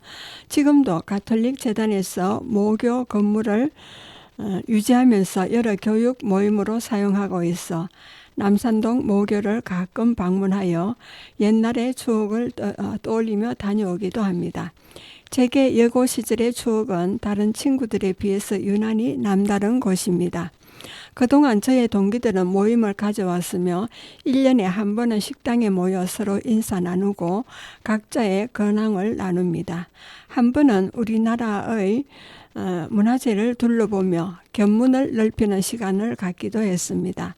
지금도 가톨릭 재단에서 모교 건물을 유지하면서 여러 교육 모임으로 사용하고 있어 남산동 모교를 가끔 방문하여 옛날의 추억을 떠올리며 다녀오기도 합니다. 제게 여고 시절의 추억은 다른 친구들에 비해서 유난히 남다른 곳입니다. 그동안 저의 동기들은 모임을 가져왔으며 1년에 한 번은 식당에 모여 서로 인사 나누고 각자의 근황을 나눕니다. 한 번은 우리나라의 문화재를 둘러보며 견문을 넓히는 시간을 갖기도 했습니다.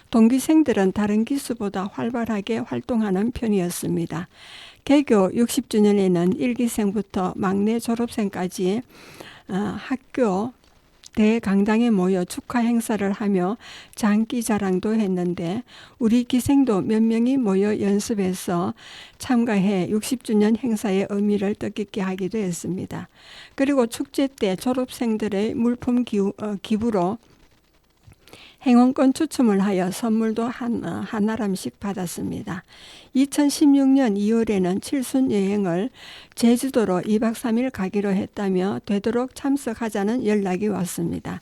동기생들은 다른 기수보다 활발하게 활동하는 편이었습니다. 개교 60주년에는 1기생부터 막내 졸업생까지 학교 대강당에 모여 축하 행사를 하며 장기 자랑도 했는데 우리 기생도 몇 명이 모여 연습해서 참가해 60주년 행사의 의미를 뜻깊게 하기도 했습니다. 그리고 축제 때 졸업생들의 물품 기부로 행운권 추첨을 하여 선물도 한 아람씩 받았습니다. 2016년 2월에는 칠순 여행을 제주도로 2박 3일 가기로 했다며 되도록 참석하자는 연락이 왔습니다.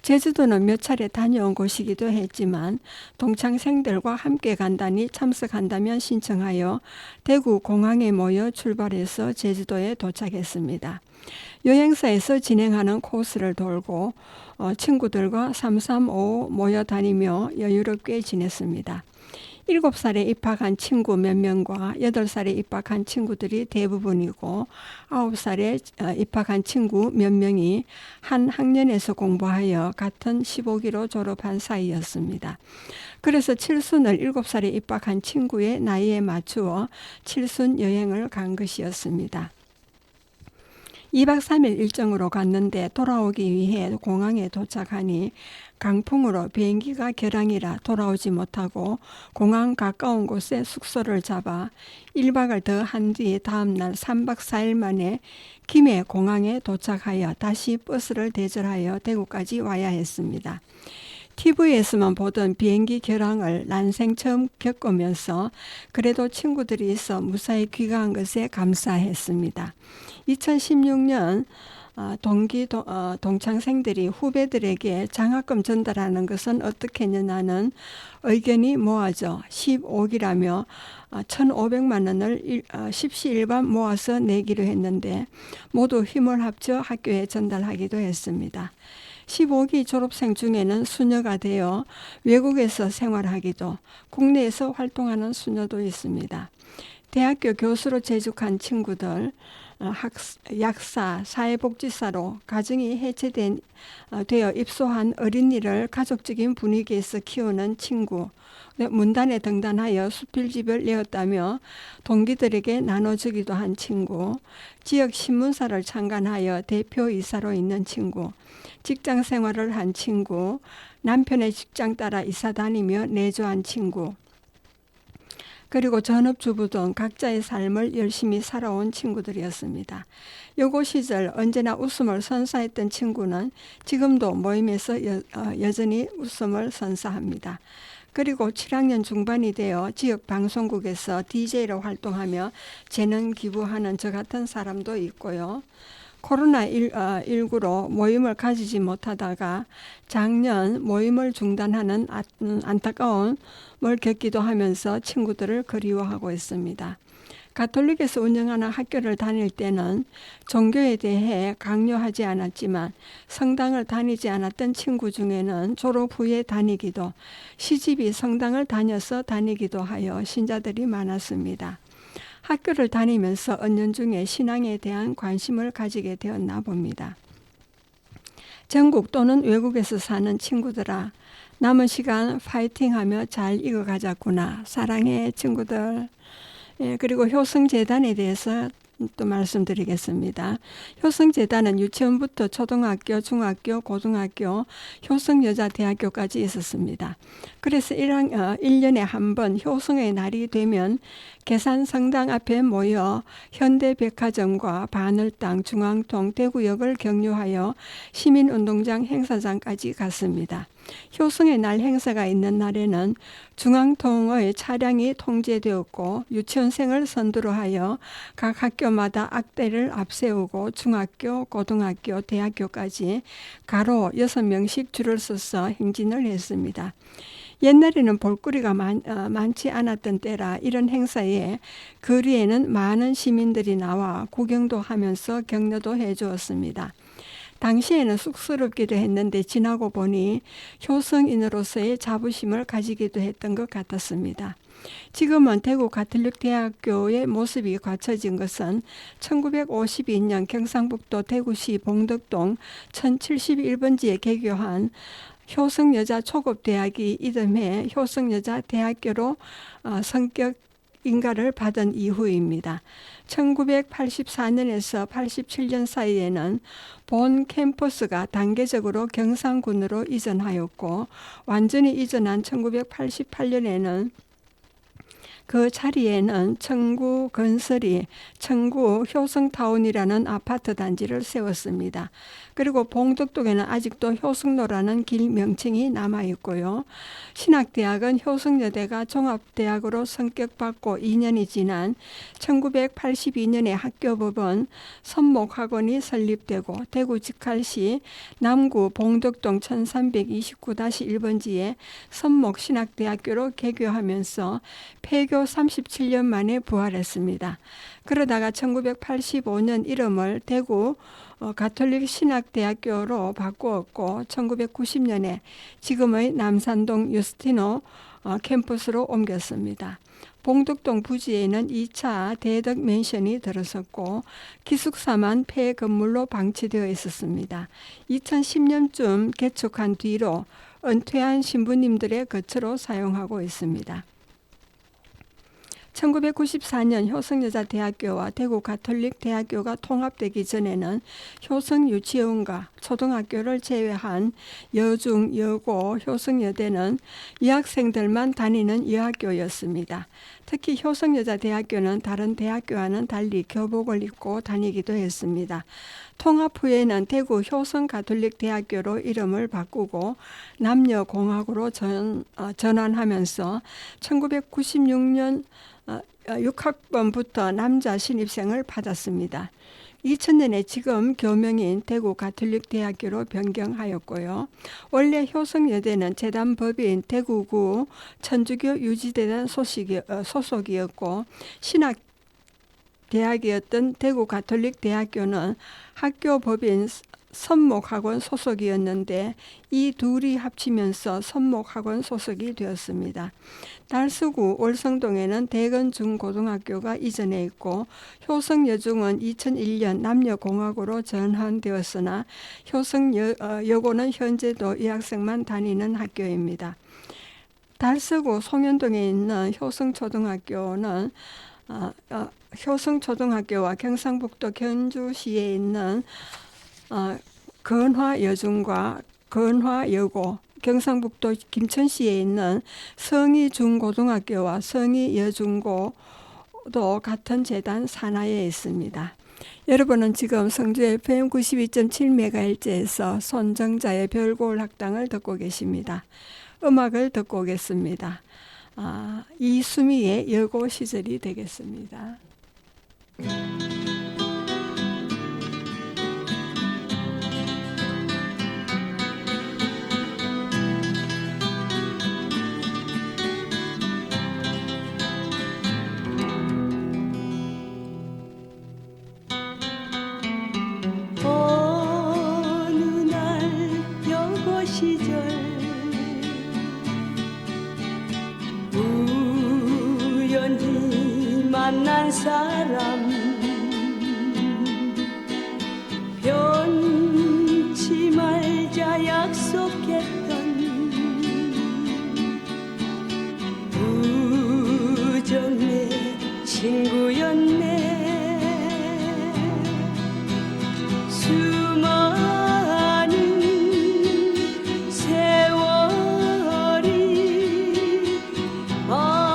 제주도는 몇 차례 다녀온 곳이기도 했지만 동창생들과 함께 간다니 참석한다면 신청하여 대구 공항에 모여 출발해서 제주도에 도착했습니다. 여행사에서 진행하는 코스를 돌고 친구들과 335 모여 다니며 여유롭게 지냈습니다. 7살에 입학한 친구 몇 명과 8살에 입학한 친구들이 대부분이고 9살에 입학한 친구 몇 명이 한 학년에서 공부하여 같은 15기로 졸업한 사이였습니다. 그래서 칠순을 7살에 입학한 친구의 나이에 맞추어 칠순 여행을 간 것이었습니다. 2박 3일 일정으로 갔는데 돌아오기 위해 공항에 도착하니 강풍으로 비행기가 결항이라 돌아오지 못하고 공항 가까운 곳에 숙소를 잡아 1박을 더 한 뒤 다음날 3박 4일 만에 김해 공항에 도착하여 다시 버스를 대절하여 대구까지 와야 했습니다. TV에서만 보던 비행기 결항을 난생 처음 겪으면서 그래도 친구들이 있어 무사히 귀가한 것에 감사했습니다. 2016년 동창생들이 후배들에게 장학금 전달하는 것은 어떻게 했느냐는 의견이 모아져 15기라며 1,500만 원을 십시일반 모아서 내기로 했는데 모두 힘을 합쳐 학교에 전달하기도 했습니다. 15기 졸업생 중에는 수녀가 되어 외국에서 생활하기도 국내에서 활동하는 수녀도 있습니다. 대학교 교수로 재직한 친구들, 약사, 사회복지사로 가정이 되어 입소한 어린이를 가족적인 분위기에서 키우는 친구, 문단에 등단하여 수필집을 내었다며 동기들에게 나눠주기도 한 친구, 지역 신문사를 창간하여 대표이사로 있는 친구, 직장 생활을 한 친구, 남편의 직장 따라 이사 다니며 내조한 친구, 그리고 전업주부 등 각자의 삶을 열심히 살아온 친구들이었습니다. 여고 시절 언제나 웃음을 선사했던 친구는 지금도 모임에서 여전히 웃음을 선사합니다. 그리고 7학년 중반이 되어 지역 방송국에서 DJ로 활동하며 재능 기부하는 저 같은 사람도 있고요. 코로나19로 모임을 가지지 못하다가 작년 모임을 중단하는 안타까움을 겪기도 하면서 친구들을 그리워하고 있습니다. 가톨릭에서 운영하는 학교를 다닐 때는 종교에 대해 강요하지 않았지만 성당을 다니지 않았던 친구 중에는 졸업 후에 다니기도, 시집이 성당을 다녀서 다니기도 하여 신자들이 많았습니다. 학교를 다니면서 은연중에 신앙에 대한 관심을 가지게 되었나 봅니다. 전국 또는 외국에서 사는 친구들아, 남은 시간 파이팅하며 잘 이어가자꾸나. 사랑해 친구들. 그리고 효성재단에 대해서 또 말씀드리겠습니다. 효성재단은 유치원부터 초등학교, 중학교, 고등학교, 효성여자대학교까지 있었습니다. 그래서 1년에 한 번 효성의 날이 되면 계산성당 앞에 모여 현대백화점과 바늘땅, 중앙통, 대구역을 경유하여 시민운동장 행사장까지 갔습니다. 효성의 날 행사가 있는 날에는 중앙통의 차량이 통제되었고 유치원생을 선두로 하여 각 학교마다 악대를 앞세우고 중학교, 고등학교, 대학교까지 가로 6명씩 줄을 서서 행진을 했습니다. 옛날에는 볼거리가 많지 않았던 때라 이런 행사에 거리에는 많은 시민들이 나와 구경도 하면서 격려도 해주었습니다. 당시에는 쑥스럽기도 했는데 지나고 보니 효성인으로서의 자부심을 가지기도 했던 것 같았습니다. 지금은 대구 가톨릭 대학교의 모습이 갖춰진 것은 1952년 경상북도 대구시 봉덕동 1071번지에 개교한 효성여자 초급대학이 이듬해 효성여자대학교로 성격 인가를 받은 이후입니다. 1984년에서 87년 사이에는 본 캠퍼스가 단계적으로 경상군으로 이전하였고 완전히 이전한 1988년에는 그 자리에는 청구 건설이 청구 효성타운이라는 아파트 단지를 세웠습니다. 그리고 봉덕동에는 아직도 효성로라는 길 명칭이 남아있고요. 신학대학은 효성여대가 종합대학으로 성격받고 2년이 지난 1982년에 학교법원 선목학원이 설립되고 대구 직할시 남구 봉덕동 1329-1번지에 선목신학대학교로 개교하면서 폐교 37년 만에 부활했습니다. 그러다가 1985년 이름을 대구 가톨릭 신학대학교로 바꾸었고 1990년에 지금의 남산동 유스티노 캠퍼스로 옮겼습니다. 봉덕동 부지에는 2차 대덕 맨션이 들어섰고 기숙사만 폐 건물로 방치되어 있었습니다. 2010년쯤 개축한 뒤로 은퇴한 신부님들의 거처로 사용하고 있습니다. 1994년 효성여자대학교와 대구가톨릭대학교가 통합되기 전에는 효성유치원과 초등학교를 제외한 여중, 여고, 효성여대는 여학생들만 다니는 여학교였습니다. 특히 효성여자대학교는 다른 대학교와는 달리 교복을 입고 다니기도 했습니다. 통합 후에는 대구 효성가톨릭대학교로 이름을 바꾸고 남녀공학으로 전환하면서 1996년 6학번부터 남자 신입생을 받았습니다. 2000년에 지금 교명인 대구가톨릭대학교로 변경하였고요. 원래 효성여대는 재단법인 대구구 천주교 유지대단 소속이었고 신학대학이었던 대구가톨릭대학교는 학교법인 선목학원 소속이었는데 이 둘이 합치면서 선목학원 소속이 되었습니다. 달서구 월성동에는 대건중고등학교가 이전해 있고 효성여중은 2001년 남녀공학으로 전환되었으나 효성여고는 현재도 여학생만 다니는 학교입니다. 달서구 송현동에 있는 효성초등학교는 효성초등학교와 경상북도 견주시에 있는 건화여중과 건화여고, 경상북도 김천시에 있는 성희중고등학교와 성희여중고도 같은 재단 산하에 있습니다. 여러분은 지금 성주 FM 92.7MHz에서 손정자의 별고울 학당을 듣고 계십니다. 음악을 듣고 오겠습니다. 이수미의 여고 시절이 되겠습니다. 만난 사람 변치 말자 약속했던 우정의 친구였네. 수많은 세월이 말없이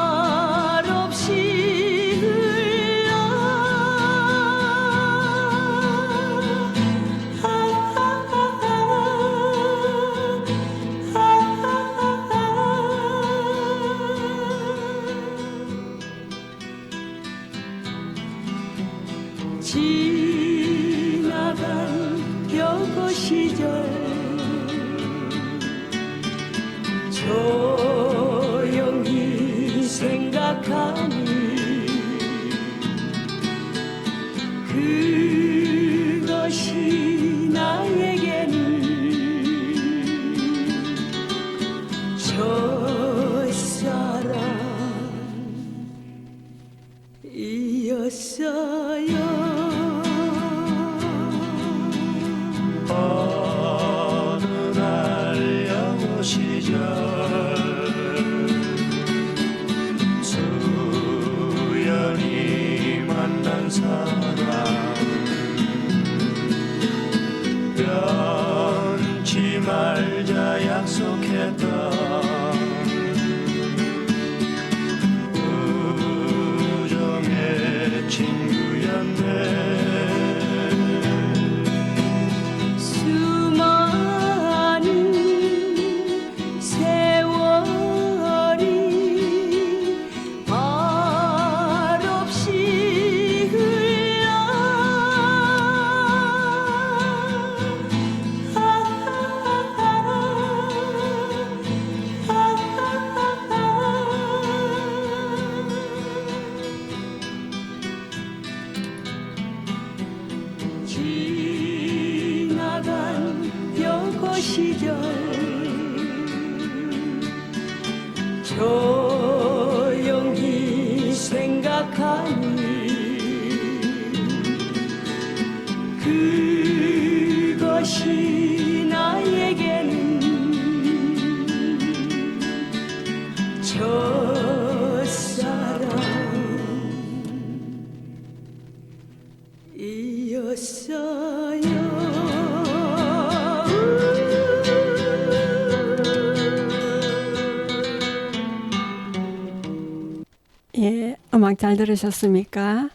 지나간 여고 시절 조용히 생각하니 그것이 나에게는 첫사랑이었어요. 어느 날 영어 시절 수연이 만난 사람 변치 말자 약속했던 우정의 친구였네. 지나간 여고 시절 조용히 생각하니 그것이 나에게는 예, 음악 잘 들으셨습니까?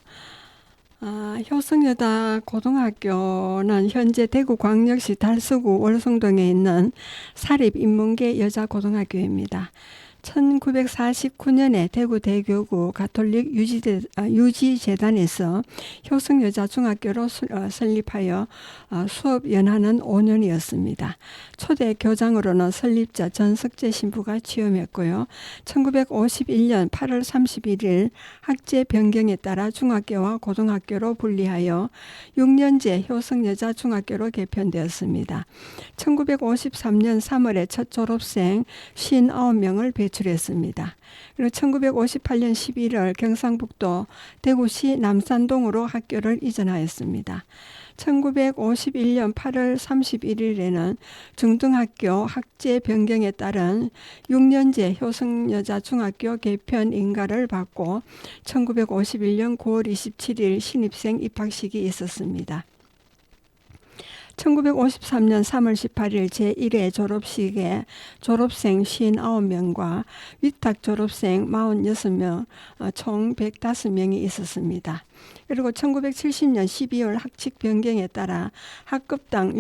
효성여자 고등학교는 현재 대구광역시 달서구 월성동에 있는 사립인문계 여자고등학교입니다. 1949년에 대구대교구 가톨릭 유지재단에서 효성여자중학교로 설립하여 수업 연한은 5년이었습니다. 초대 교장으로는 설립자 전석재 신부가 취임했고요. 1951년 8월 31일 학제 변경에 따라 중학교와 고등학교로 분리하여 6년제 효성여자중학교로 개편되었습니다. 1953년 3월에 첫 졸업생 59명을 배출했습니다. 그리고 1958년 11월 경상북도 대구시 남산동으로 학교를 이전하였습니다. 1951년 8월 31일에는 중등학교 학제 변경에 따른 6년제 효성여자중학교 개편 인가를 받고 1951년 9월 27일 신입생 입학식이 있었습니다. 1953년 3월 18일 제1회 졸업식에 졸업생 59명과 위탁 졸업생 46명, 총 105명이 있었습니다. 그리고 1970년 12월 학칙 변경에 따라 학급당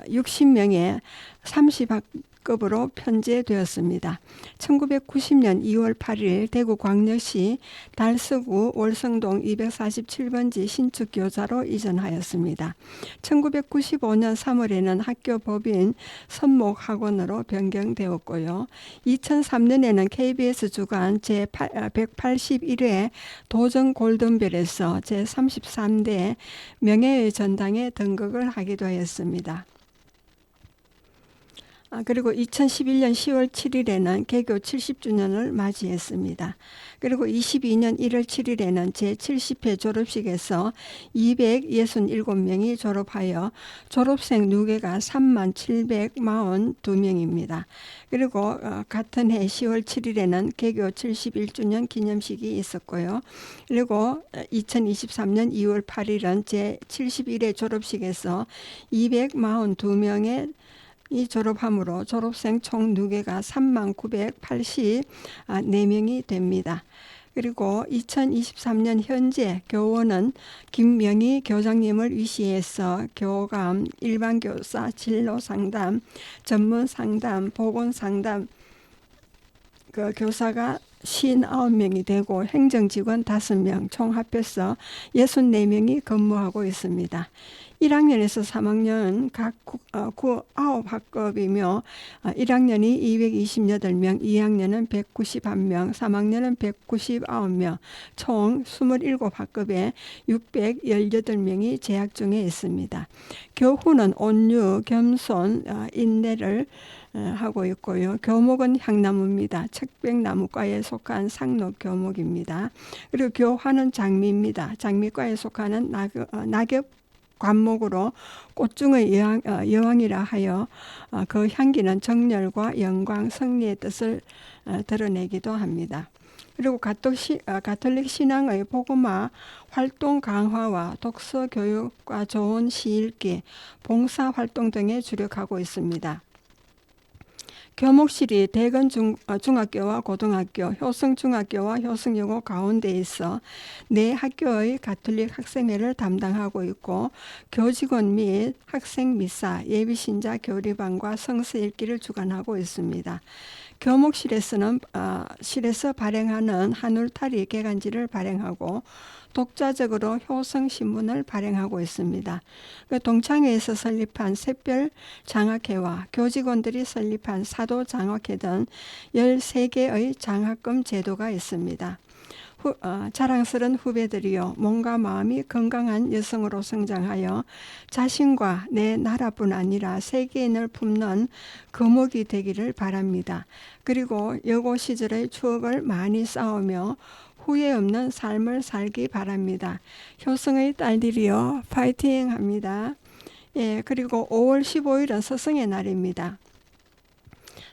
60명의 30학급으로 편제되었습니다. 1990년 2월 8일 대구광역시 달서구 월성동 247번지 신축교자로 이전하였습니다. 1995년 3월에는 학교 법인 선목학원으로 변경되었고요. 2003년에는 KBS 주간 제181회 도전 골든벨에서 제33대 명예의 전당에 등극을 하기도 하였습니다. 그리고 2011년 10월 7일에는 개교 70주년을 맞이했습니다. 그리고 22년 1월 7일에는 제70회 졸업식에서 267명이 졸업하여 졸업생 누계가 37,742명입니다. 그리고 같은 해 10월 7일에는 개교 71주년 기념식이 있었고요. 그리고 2023년 2월 8일은 제71회 졸업식에서 242명의 이 졸업함으로 졸업생 총 누계가 39,984명이 됩니다. 그리고 2023년 현재 교원은 김명희 교장님을 위시해서 교감, 일반교사, 진로상담, 전문상담, 보건상담 교사가 59명이 되고 행정직원 5명, 총 합해서 64명이 근무하고 있습니다. 1학년에서 3학년 각 9학급이며 1학년이 228명, 2학년은 191명, 3학년은 199명, 총 27학급에 618명이 재학 중에 있습니다. 교훈은 온유, 겸손, 인내를 하고 있고요. 교목은 향나무입니다. 책백나무과에 속한 상록 교목입니다. 그리고 교화는 장미입니다. 장미과에 속하는 낙엽 관목으로 꽃중의 여왕이라 하여 그 향기는 정열과 영광, 승리의 뜻을 드러내기도 합니다. 그리고 가톨릭 신앙의 복음화 활동 강화와 독서 교육과 좋은 시읽기, 봉사 활동 등에 주력하고 있습니다. 교목실이 대건 중학교와 고등학교, 효성중학교와 효성여고 가운데 있어 네 학교의 가톨릭 학생회를 담당하고 있고 교직원 및 학생 미사, 예비신자 교리반과 성서 읽기를 주관하고 있습니다. 교목실에서 발행하는 한울타리 개간지를 발행하고 독자적으로 효성신문을 발행하고 있습니다. 동창회에서 설립한 샛별장학회와 교직원들이 설립한 사도장학회 등 13개의 장학금 제도가 있습니다. 자랑스러운 후배들이요 몸과 마음이 건강한 여성으로 성장하여 자신과 내 나라뿐 아니라 세계인을 품는 거목이 되기를 바랍니다. 그리고 여고 시절의 추억을 많이 쌓으며 후회 없는 삶을 살기 바랍니다. 효성의 딸들이요 파이팅 합니다. 예, 그리고 5월 15일은 스승의 날입니다.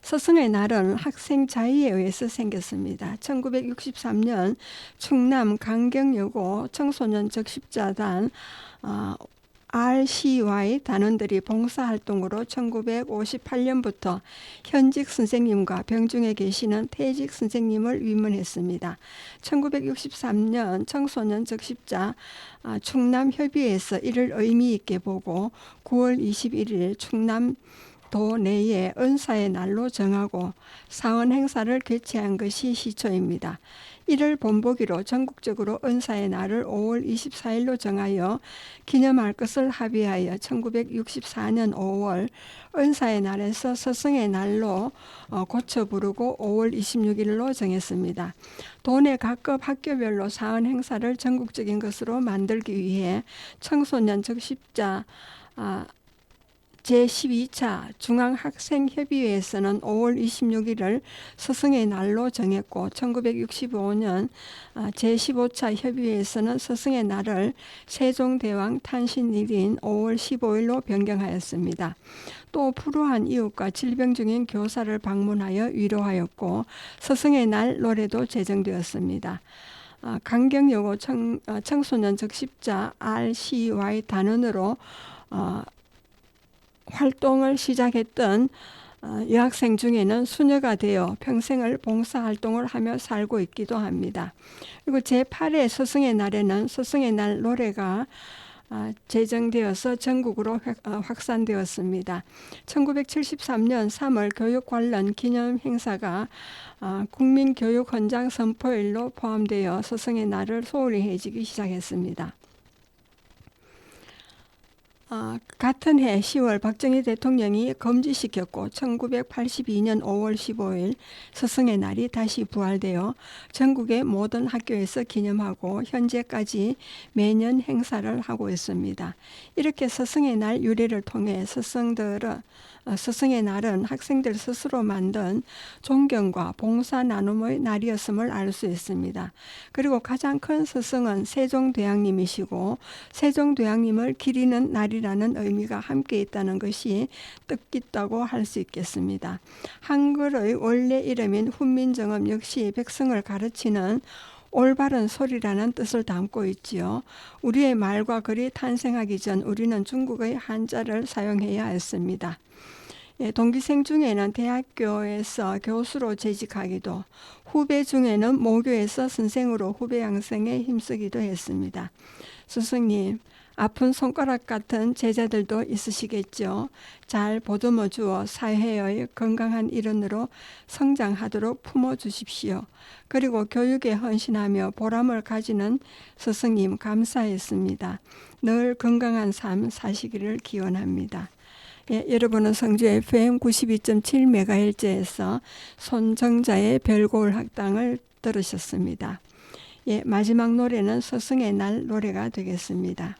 스승의 날은 학생 자의에 의해서 생겼습니다. 1963년 충남 강경여고 청소년 적십자단 RCY 단원들이 봉사활동으로 1958년부터 현직 선생님과 병중에 계시는 퇴직 선생님을 위문했습니다. 1963년 청소년 적십자 충남협의회에서 이를 의미 있게 보고 9월 21일 충남도 내에 은사의 날로 정하고 사원 행사를 개최한 것이 시초입니다. 이를 본보기로 전국적으로 은사의 날을 5월 24일로 정하여 기념할 것을 합의하여 1964년 5월 은사의 날에서 스승의 날로 고쳐 부르고 5월 26일로 정했습니다. 도내 각급 학교별로 사원 행사를 전국적인 것으로 만들기 위해 청소년 적십자 제12차 중앙학생협의회에서는 5월 26일을 스승의 날로 정했고 1965년 제15차 협의회에서는 스승의 날을 세종대왕 탄신일인 5월 15일로 변경하였습니다. 또 불우한 이웃과 질병 중인 교사를 방문하여 위로하였고 스승의 날 노래도 제정되었습니다. 강경여고 청소년 적십자 RCY 단원으로 활동을 시작했던 여학생 중에는 수녀가 되어 평생을 봉사활동을 하며 살고 있기도 합니다. 그리고 제8회 스승의 날에는 스승의 날 노래가 제정되어서 전국으로 확산되었습니다. 1973년 3월 교육 관련 기념 행사가 국민교육헌장 선포일로 포함되어 스승의 날을 소홀히 해지기 시작했습니다. 같은 해 10월 박정희 대통령이 금지시켰고 1982년 5월 15일 스승의 날이 다시 부활되어 전국의 모든 학교에서 기념하고 현재까지 매년 행사를 하고 있습니다. 이렇게 스승의 날 유래를 통해 스승의 날은 학생들 스스로 만든 존경과 봉사 나눔의 날이었음을 알 수 있습니다. 그리고 가장 큰 스승은 세종대왕님이시고 세종대왕님을 기리는 날이라는 의미가 함께 있다는 것이 뜻깊다고 할 수 있겠습니다. 한글의 원래 이름인 훈민정음 역시 백성을 가르치는 올바른 소리라는 뜻을 담고 있지요. 우리의 말과 글이 탄생하기 전 우리는 중국의 한자를 사용해야 했습니다. 동기생 중에는 대학교에서 교수로 재직하기도, 후배 중에는 모교에서 선생으로 후배 양성에 힘쓰기도 했습니다. 스승님, 아픈 손가락 같은 제자들도 있으시겠죠. 잘 보듬어 주어 사회의 건강한 일원으로 성장하도록 품어주십시오. 그리고 교육에 헌신하며 보람을 가지는 스승님 감사했습니다. 늘 건강한 삶 사시기를 기원합니다. 예, 여러분은 성주 FM 92.7MHz에서 손정자의 별고울 학당을 들으셨습니다. 예, 마지막 노래는 스승의 날 노래가 되겠습니다.